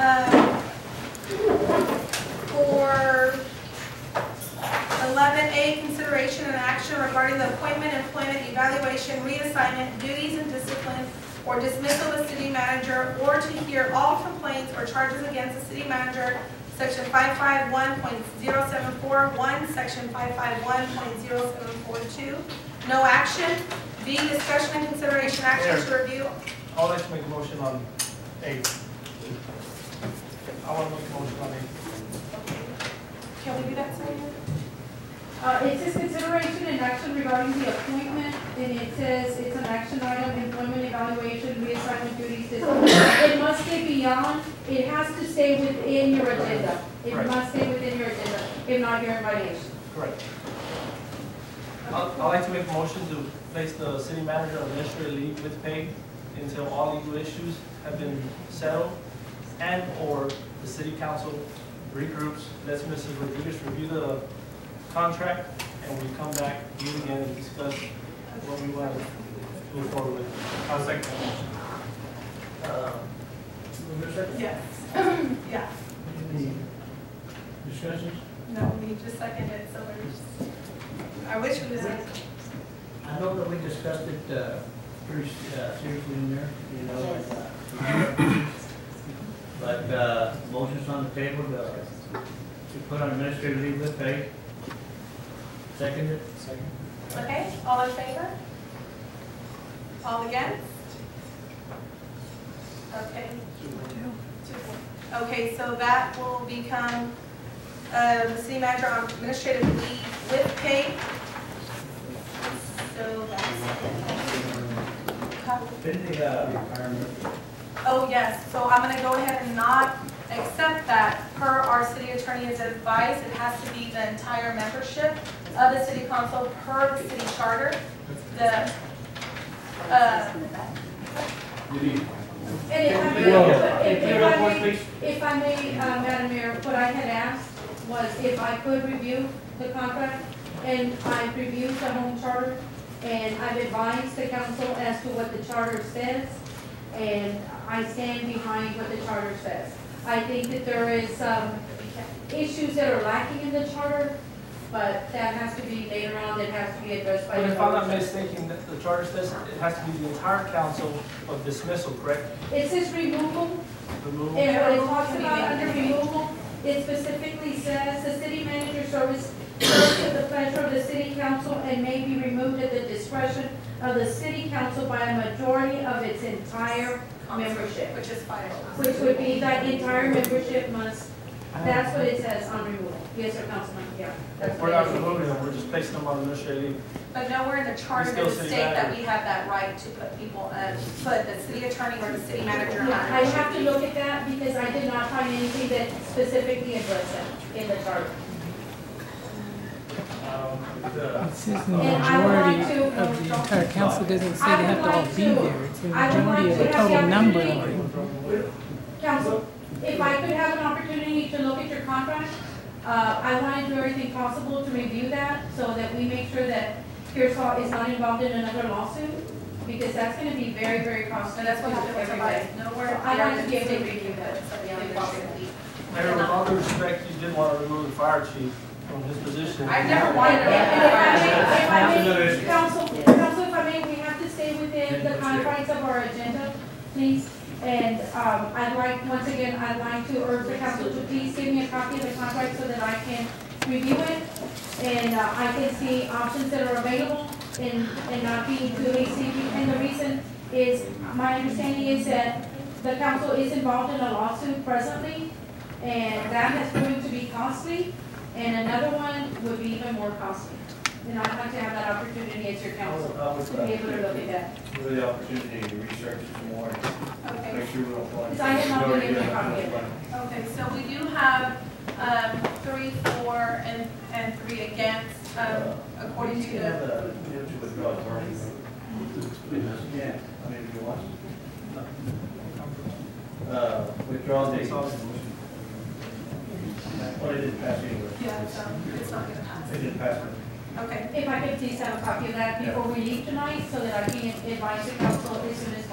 For 11A, consideration and action regarding the appointment, employment, evaluation, reassignment, duties and discipline, or dismissal of city manager, or to hear all complaints or charges against the city manager, section 551.0741, section 551.0742. No action. B, discussion and consideration action to review. I would like to make a motion on A. I want to make a motion on A. Can we do that, Sonia? It says consideration and action regarding the appointment, and it says it's an action item, employment evaluation, reassignment duties. It must stay beyond, it has to stay within your agenda. It must stay within your agenda, if not your evaluation. Correct. I'd like to make a motion to place the city manager on administrative leave with pay until all legal issues have been settled, and or the city council regroups, lets Mrs. Rodriguez review the contract, and we come back, meet again, and discuss what we want to move forward with. I'll second that motion. Yes. Yeah. Any discussions? No, we just seconded it, so we're just, I wish we was. I know that we discussed it pretty seriously in there, you know, but motions on the table to put on administrative leave with pay. Seconded. Second. Okay, all in favor? All against? Okay. Okay, so that will become the city manager on administrative leave with pay. So that's Retirement. Oh, yes, so I'm gonna go ahead and not accept that. Per our city attorney has advised, it has to be the entire membership of the city council per the city charter. The, And if I may, Madam Mayor, what I had asked was if I could review the contract, and I've reviewed the home charter, and I've advised the council as to what the charter says, and I stand behind what the charter says. I think that there is issues that are lacking in the charter, but that has to be later on, that has to be addressed by the. But if I'm not mistaken, the charter says it has to be the entire council of dismissal, correct? It says removal. Removal. And when it talks about under removal, it specifically says the city manager serves at the pleasure of the city council and may be removed at the discretion of the city council by a majority of its entire membership. which is 5. Which would be that entire membership must, that's what it says on removal. Yes, sir, Councilman, yeah. that's We're what not it is. removing them, we're just placing them on administrative leave. But nowhere in the charter Still does it city state that manager. we have that right to put people, put the city attorney or the city manager on. Yeah, I have to look at that because I did not find anything that specifically addressed that in the charter. It says the And I would majority like to- of the entire council doesn't say they have to all be there. It's the I would like majority of to the have total the number. opportunity- Council, if I could have an opportunity to look at your contract, I want to do everything possible to review that so that we make sure that Pearsall is not involved in another lawsuit, because that's going to be very, very costly. So that's what to happens everybody. nowhere. I want to be able to review that. Mayor, with all due respect, you did want to remove the fire chief from his position. I've never wanted to. Council, if I may, we have to stay within the confines of our agenda, please. And I'd like, once again, I'd like to urge the council to please give me a copy of the contract so that I can review it. And I can see options that are available and not being too hasty. And the reason is, my understanding is that the council is involved in a lawsuit presently, and that is going to be costly, and another one would be even more costly. And I'd like to have that opportunity as your council to be able to look at that. Give the opportunity to research it some more, Okay. make sure we don't fall. Because I have not been able to copy it. Okay, so we do have 3 for, and 3 against, according to You have the. to withdraw the party. Yeah, I mean, if you want. Withdraw the. Well, it didn't pass anyway. Yeah, so it's not gonna pass. It didn't pass. Okay. If I could please have a copy of that before we leave tonight, so that I can advise the council as soon as